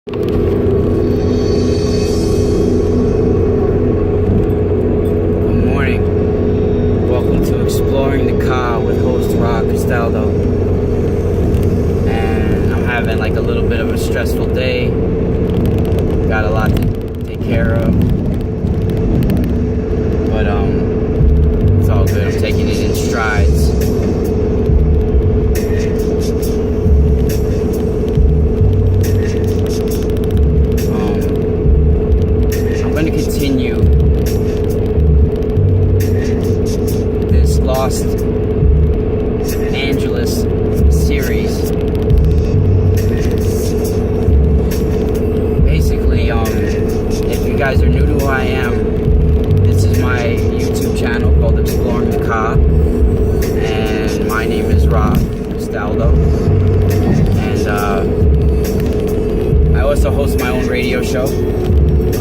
A little bit of a stressful day. Got a lot to take care of, but it's all good. I'm taking it in strides. I'm going to continue this Los Angeles series. If you guys are new to who I am, this is my YouTube channel called Exploring the Ka, and my name is Rob Castaldo, and I also host my own radio show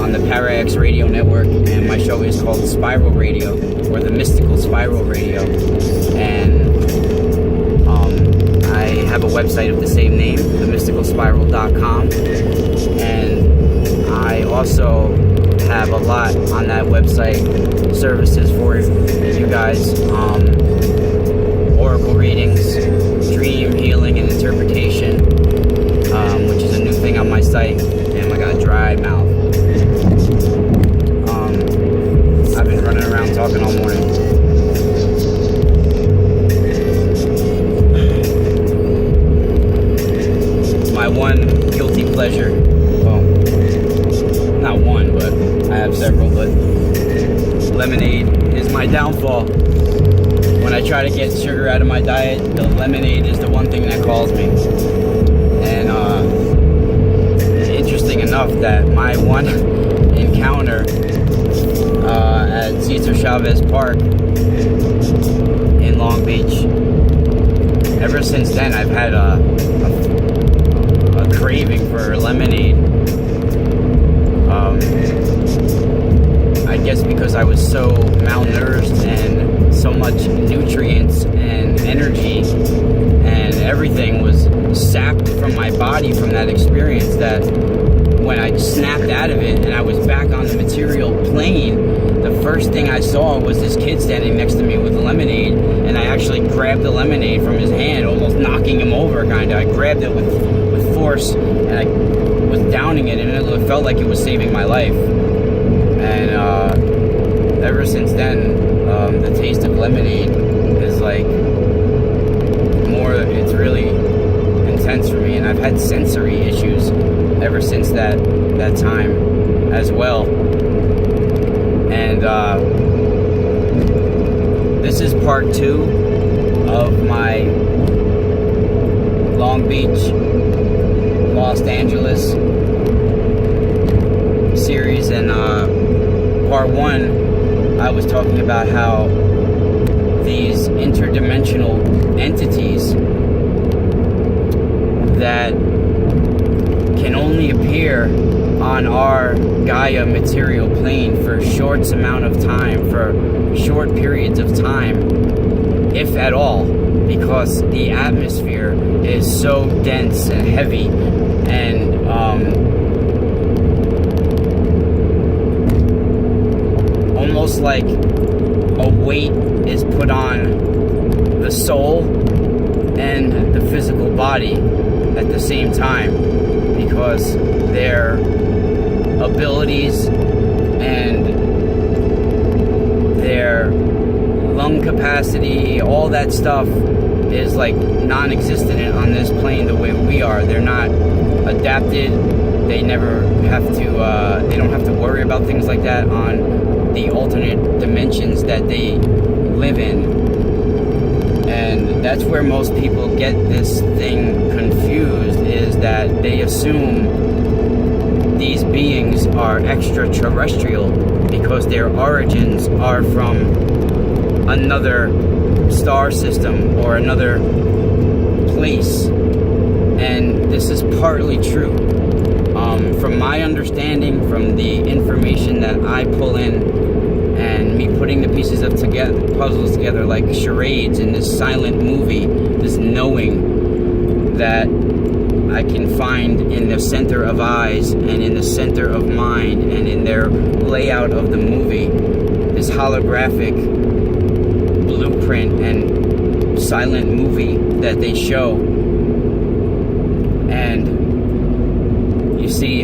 on the ParaX Radio Network, and my show is called Spiral Radio, or the Mystical Spiral Radio, and I have a website of the same name, themysticalspiral.com, and I also have a lot on that website, services for you guys, oracle readings, dream healing and interpretation, which is a new thing on my site. Damn, I got a dry mouth. I've been running around talking all morning. My one guilty pleasure, not one, but I have several, but lemonade is my downfall. When I try to get sugar out of my diet, the lemonade is the one thing that calls me. And interesting enough that my one encounter at Cesar Chavez Park in Long Beach, ever since then I've had a craving for lemonade. I guess because I was so malnourished and so much nutrients and energy and everything was sapped from my body from that experience, that when I snapped out of it and I was back on the material plane, the first thing I saw was this kid standing next to me with lemonade, and I actually grabbed the lemonade from his hand, almost knocking him over, kind of. I grabbed it with force, and I was downing it, and it felt like it was saving my life. And ever since then, the taste of lemonade is like it's really intense for me, and I've had sensory issues ever since that time as well. And this is part 2 of my Long Beach, Los Angeles series, and part 1 I was talking about how these interdimensional entities that can only appear on our Gaia material plane for short amount of time, for short periods of time, if at all, because the atmosphere is so dense and heavy, and almost like a weight is put on the soul and the physical body at the same time, because their abilities and their lung capacity, all that stuff is like non-existent on this plane the way we are. They're not adapted. They never have to, they don't have to worry about things like that on the alternate dimensions that they live in. And that's where most people get this thing confused, is that they assume these beings are extraterrestrial because their origins are from another star system or another place. And this is partly true. From my understanding, from the information that I pull in, and me putting the pieces of puzzles together like charades in this silent movie, this knowing that I can find in the center of eyes and in the center of mind and in their layout of the movie, this holographic blueprint and silent movie that they show. And you see,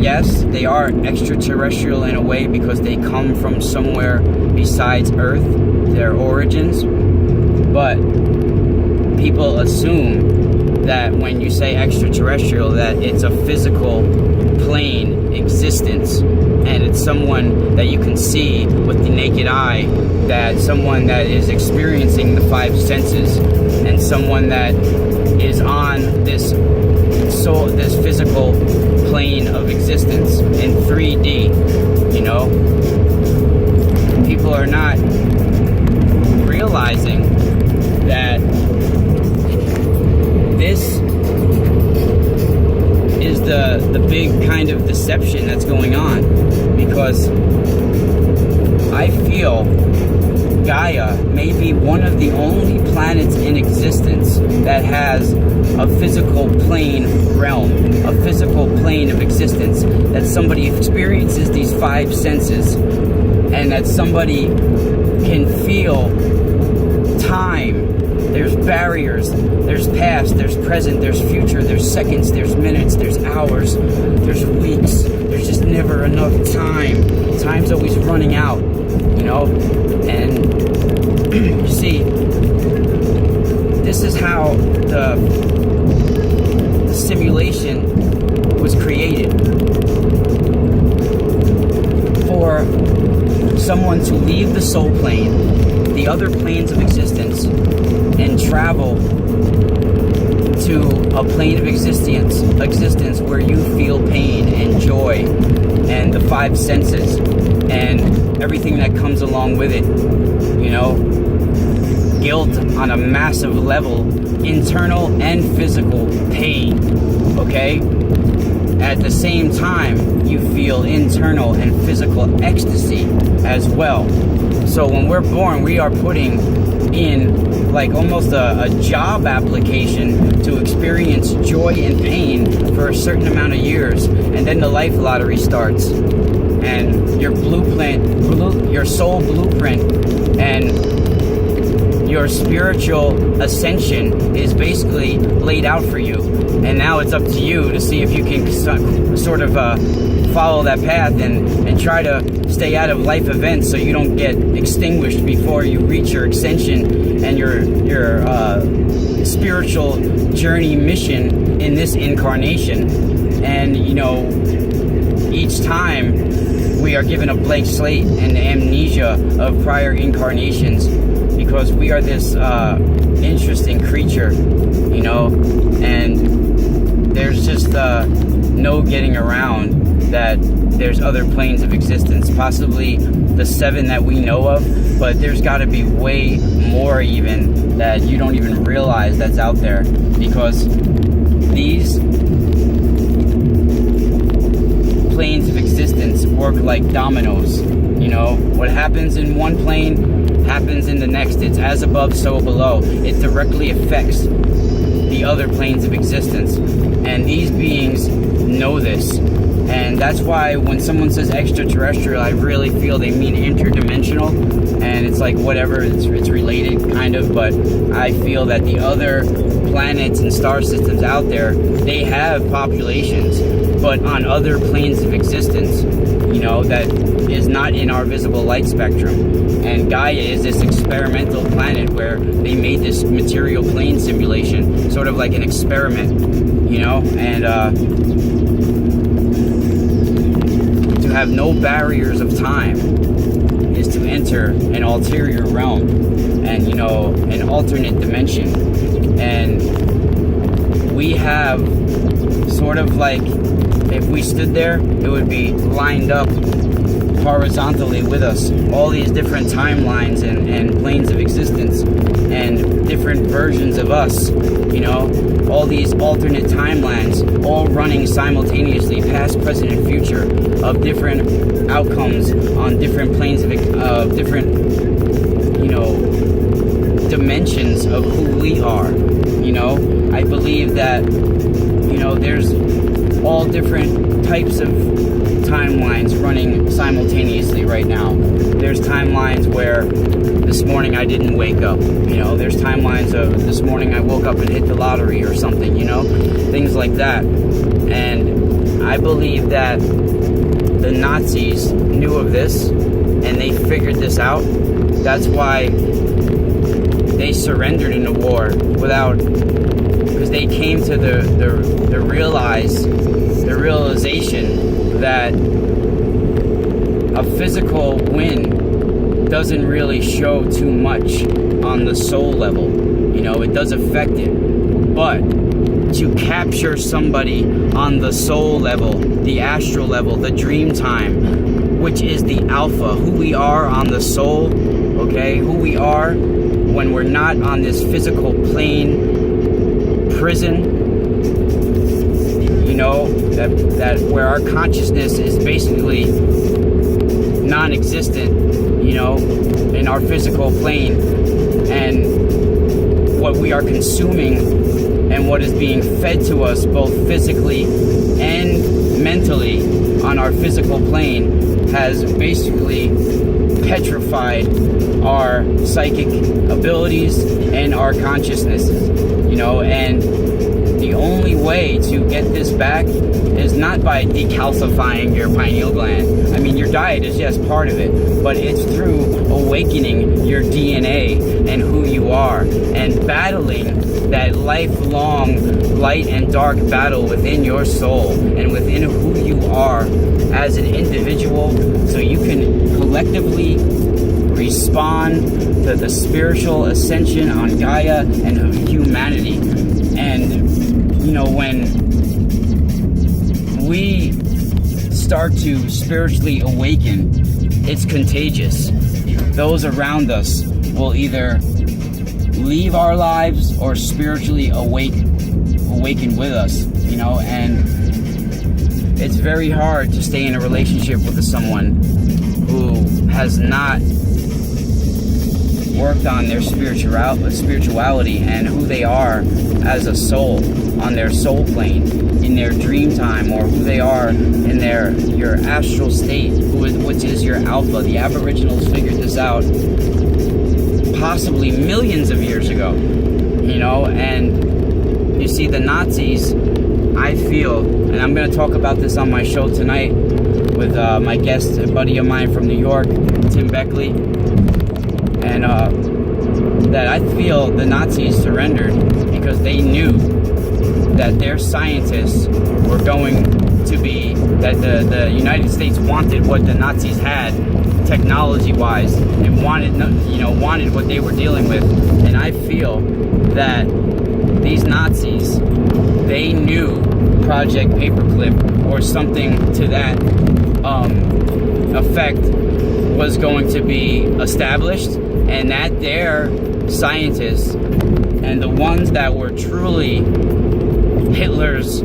yes, they are extraterrestrial in a way because they come from somewhere besides Earth, their origins. But people assume that when you say extraterrestrial, that it's a physical plane existence, and it's someone that you can see with the naked eye, that someone that is experiencing the five senses, and someone that is on this soul, this physical plane of existence in 3D. You know, people are not realizing that this is the big kind of deception that's going on, because I feel Gaia may be one of the only planets in existence that has a physical plane realm, a physical plane of existence, that somebody experiences these five senses, and that somebody can feel time. There's barriers, there's past, there's present, there's future, there's seconds, there's minutes, there's hours, there's weeks. There's just never enough time. Time's always running out, you know? And you see, this is how the simulation was created. For someone to leave the soul plane, the other planes of existence, and travel to a plane of existence where you feel pain and joy and the five senses and everything that comes along with it. You know, guilt on a massive level, internal and physical pain, okay? At the same time, you feel internal and physical ecstasy as well. So when we're born, we are putting in like almost a job application to experience joy and pain for a certain amount of years, and then the life lottery starts, and your your soul blueprint and your spiritual ascension is basically laid out for you, and now it's up to you to see if you can sort of follow that path and try to stay out of life events so you don't get extinguished before you reach your ascension and your spiritual journey mission in this incarnation. And you know, each time we are given a blank slate and amnesia of prior incarnations, because we are this interesting creature, you know, and there's just no getting around that there's other planes of existence, possibly the 7 that we know of, but there's got to be way more even that you don't even realize that's out there, because these planes of existence work like dominoes. You know, what happens in one plane happens in the next. It's as above, so below. It directly affects the other planes of existence, and these beings know this. And that's why when someone says extraterrestrial, I really feel they mean interdimensional, and it's like whatever, it's related kind of, but I feel that the other planets and star systems out there, they have populations, but on other planes of existence, you know, that is not in our visible light spectrum. And Gaia is this experimental planet where they made this material plane simulation, sort of like an experiment, you know, and to have no barriers of time is to enter an ulterior realm and, you know, an alternate dimension. And we have sort of like, if we stood there, it would be lined up horizontally with us, all these different timelines and planes of existence and different versions of us, you know, all these alternate timelines all running simultaneously, past, present, and future, of different outcomes on different planes of different, you know, dimensions of who we are. You know, I believe that, you know, there's all different types of timelines running simultaneously right now. There's timelines where this morning I didn't wake up. You know, there's timelines of this morning I woke up and hit the lottery or something, you know, things like that. And I believe that the Nazis knew of this and they figured this out. That's why they surrendered in the war because they came to the realization that a physical win doesn't really show too much on the soul level. You know, it does affect it, but to capture somebody on the soul level, the astral level, the dream time, which is the alpha, who we are on the soul, okay, who we are when we're not on this physical plane prison, you know, that where our consciousness is basically non-existent, you know, in our physical plane, and what we are consuming and what is being fed to us both physically and mentally on our physical plane has basically petrified our psychic abilities and our consciousnesses, you know. And the only way to get this back is not by decalcifying your pineal gland. I mean, your diet is just part of it, but it's through awakening your DNA and who you are and battling that lifelong light and dark battle within your soul and within who you are as an individual, so you can collectively respond to the spiritual ascension on Gaia and humanity. And you know, when we start to spiritually awaken, it's contagious. Those around us will either leave our lives or spiritually awaken with us, you know. And it's very hard to stay in a relationship with someone who has not worked on their spirituality and who they are as a soul on their soul plane, in their dream time, or who they are in your astral state, which is your alpha. The Aboriginals figured this out possibly millions of years ago, you know. And you see, the Nazis, I feel, and I'm going to talk about this on my show tonight with my guest, a buddy of mine from New York, Tim Beckley, and that I feel the Nazis surrendered because they knew that their scientists were going to be, that the United States wanted what the Nazis had technology-wise, and wanted what they were dealing with. And I feel that these Nazis, they knew Project Paperclip or something to that effect was going to be established, and that their scientists and the ones that were truly Hitler's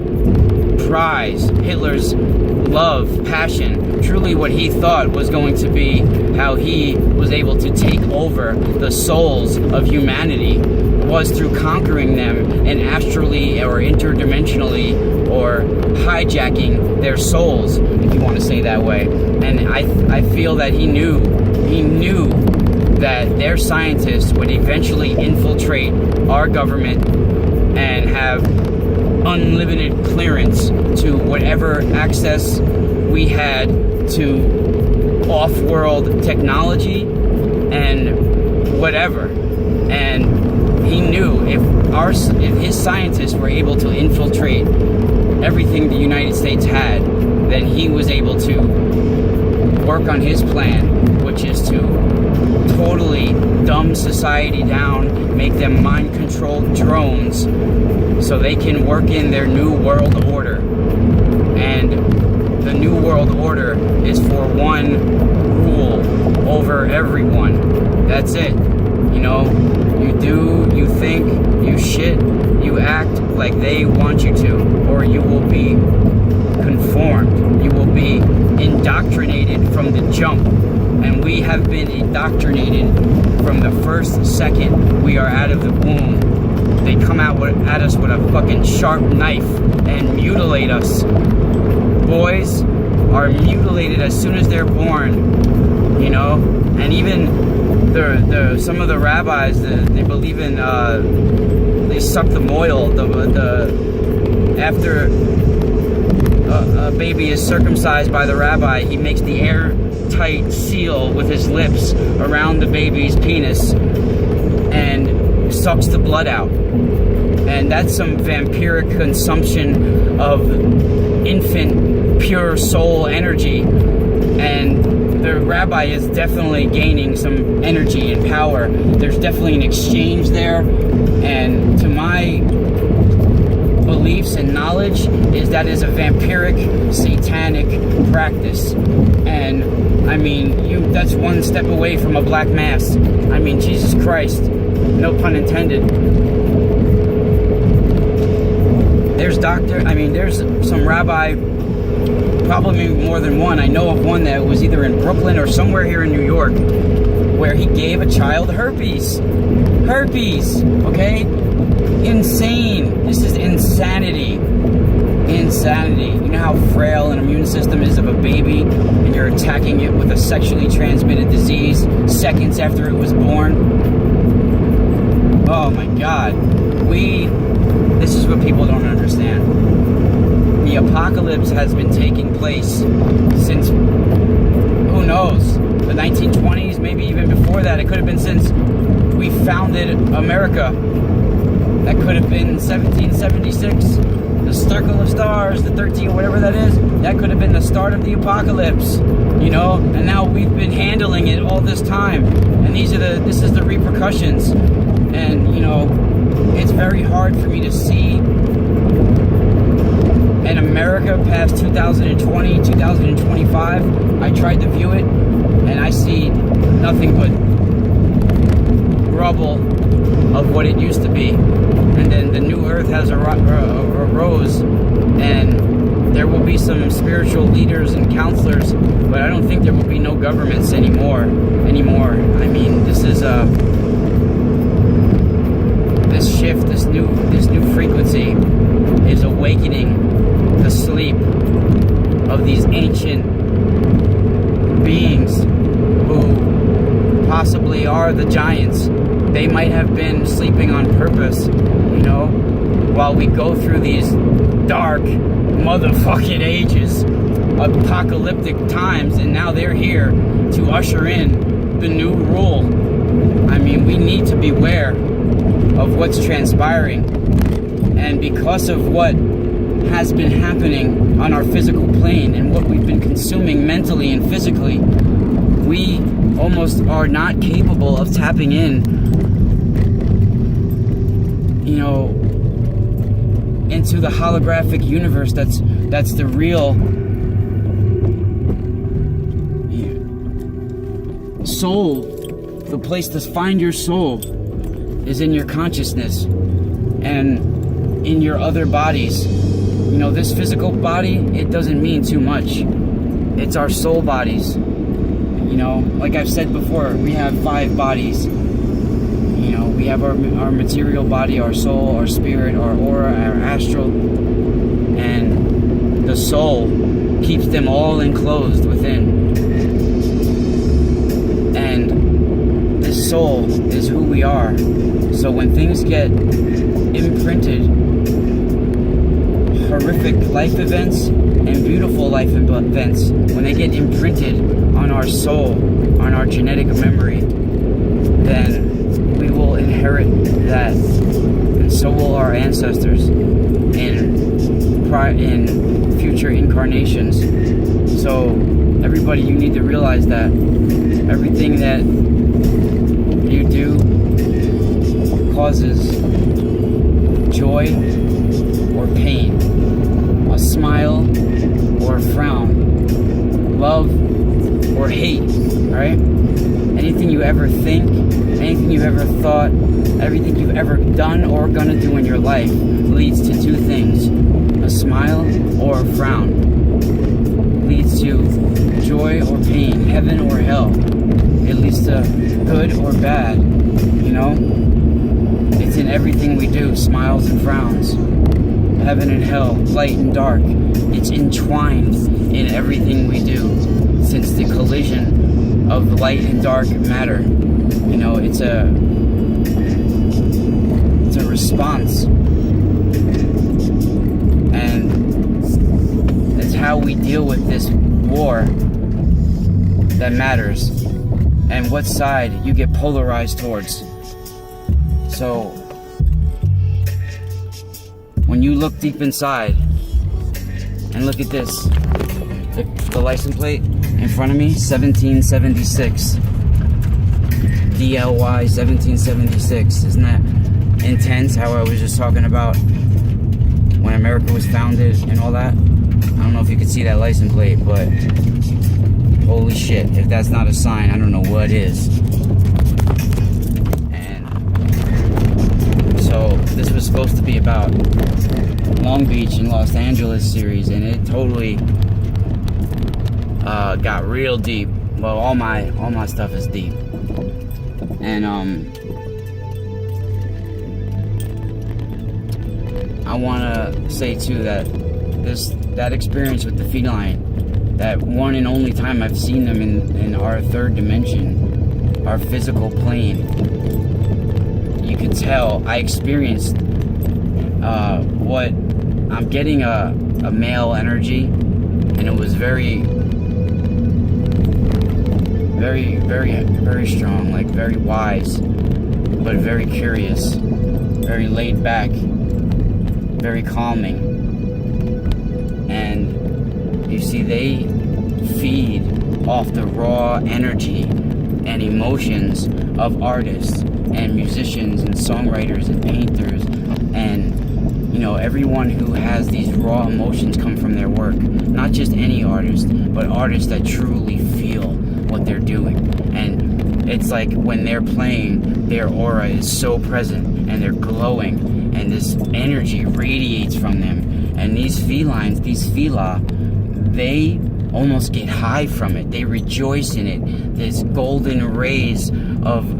prize, Hitler's love, passion, truly what he thought was going to be how he was able to take over the souls of humanity, was through conquering them and astrally or interdimensionally or hijacking their souls, if you want to say that way. And I feel that he knew that their scientists would eventually infiltrate our government and have unlimited clearance to whatever access we had to off-world technology and whatever. And he knew if his scientists were able to infiltrate everything the United States had, then he was able to work on his plan, which is to totally dumb society down, make them mind-controlled drones so they can work in their new world order. And the new world order is for one rule over everyone. That's it. You know, you do, you think, you shit, you act like they want you to, or you will be conformed. You will be indoctrinated from the jump. And we have been indoctrinated from the first second we are out of the womb. They come at us with a fucking sharp knife and mutilate us. Boys are mutilated as soon as they're born, you know? And even some of the rabbis, they believe in, they suck the moil. After a baby is circumcised by the rabbi, he makes the airtight seal with his lips around the baby's penis and sucks the blood out. And that's some vampiric consumption of infant pure soul energy. And the rabbi is definitely gaining some energy and power. There's definitely an exchange there. And to my beliefs and knowledge is that is a vampiric satanic practice. And I mean, that's one step away from a black mass. I mean, Jesus Christ, no pun intended. There's some rabbi, probably more than one. I know of one that was either in Brooklyn or somewhere here in New York, where he gave a child herpes. Herpes, okay? Insane. This is insanity. Insanity. You know how frail an immune system is of a baby, and you're attacking it with a sexually transmitted disease seconds after it was born? Oh my God. This is what people don't understand. The apocalypse has been taking place since, who knows, the 1920s, maybe even before that. It could have been since we founded America. That could have been 1776. The circle of stars, the 13, whatever that is, that could have been the start of the apocalypse, you know? And now we've been handling it all this time. And this is the repercussions. And, you know, it's very hard for me to see an America past 2020, 2025. I tried to view it, and I see nothing but rubble of what it used to be. And then the new earth has arose, and there will be some spiritual leaders and counselors, but I don't think there will be no governments anymore. I mean, this is this shift, this new frequency is awakening the sleep of these ancient beings who possibly are the giants. They might have been sleeping on purpose, you know, while we go through these dark motherfucking ages, apocalyptic times, and now they're here to usher in the new rule. I mean, we need to beware of what's transpiring, and because of what has been happening on our physical plane and what we've been consuming mentally and physically, we almost are not capable of tapping in, you know, into the holographic universe that's the real soul. The place to find your soul is in your consciousness and in your other bodies. You know, this physical body, it doesn't mean too much. It's our soul bodies. You know, like I've said before, we have 5 bodies. You know, we have our material body, our soul, our spirit, our aura, our astral, and the soul keeps them all enclosed within. And this soul is who we are. So when things get imprinted, horrific life events and beautiful life events, when they get imprinted on our soul, on our genetic memory, then we will inherit that, and so will our ancestors in future incarnations. So everybody, you need to realize that everything that you do causes joy or pain, a smile or a frown, love or hate, right? Anything you ever think, anything you ever thought, everything you've ever done or gonna do in your life leads to 2 things: a smile or a frown. Leads to joy or pain, heaven or hell. It leads to good or bad, you know? It's in everything we do, smiles and frowns, heaven and hell, light and dark. It's entwined in everything we do since the collision of light and dark matter. You know, it's a response. And it's how we deal with this war that matters, and what side you get polarized towards. So when you look deep inside and look at this, the license plate in front of me, 1776, DLY 1776. Isn't that intense? How I was just talking about when America was founded and all that. I don't know if you could see that license plate, but holy shit, if that's not a sign, I don't know what is. And so this was supposed to be about Long Beach and Los Angeles series, and it totally got real deep. Well, all my stuff is deep. And I want to say too that that experience with the Feline, that one and only time I've seen them in our third dimension, our physical plane, you could tell I experienced what I'm getting a male energy, and it was very strong, like very wise, but very curious, very laid back, very calming. And you see, they feed off the raw energy and emotions of artists and musicians and songwriters and painters, and you know, everyone who has these raw emotions come from their work. Not just any artist, but artists that truly feel what they're doing. And it's like when they're playing, their aura is so present and they're glowing, and this energy radiates from them. And these felines, these fila, they almost get high from it. They rejoice in it. This golden rays of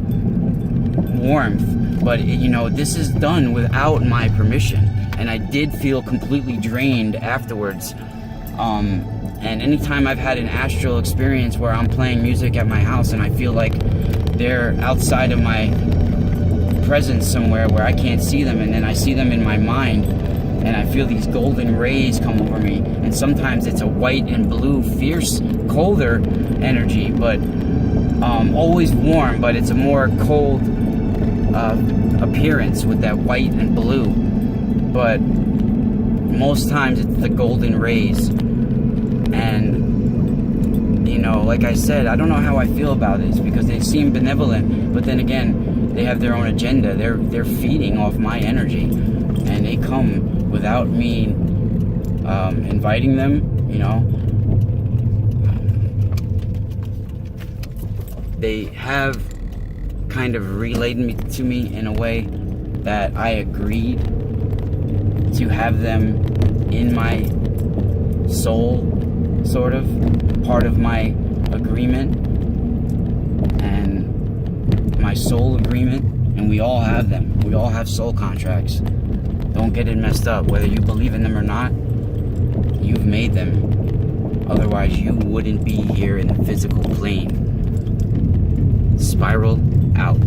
warmth. But you know, this is done without my permission, and I did feel completely drained afterwards. And anytime I've had an astral experience where I'm playing music at my house and I feel like they're outside of my presence somewhere where I can't see them, and then I see them in my mind, and I feel these golden rays come over me. And sometimes it's a white and blue, fierce, colder energy, but always warm, but it's a more cold appearance with that white and blue. But most times it's the golden rays. And you know, like I said, I don't know how I feel about this, because they seem benevolent, but then again, they have their own agenda. They're feeding off my energy, and they come without me inviting them. You know, they have kind of relayed to me in a way that I agreed to have them in my soul, sort of part of my agreement and my soul agreement. And we all have them. We all have soul contracts. Don't get it messed up. Whether you believe in them or not, you've made them. Otherwise you wouldn't be here in the physical plane. Spiral out.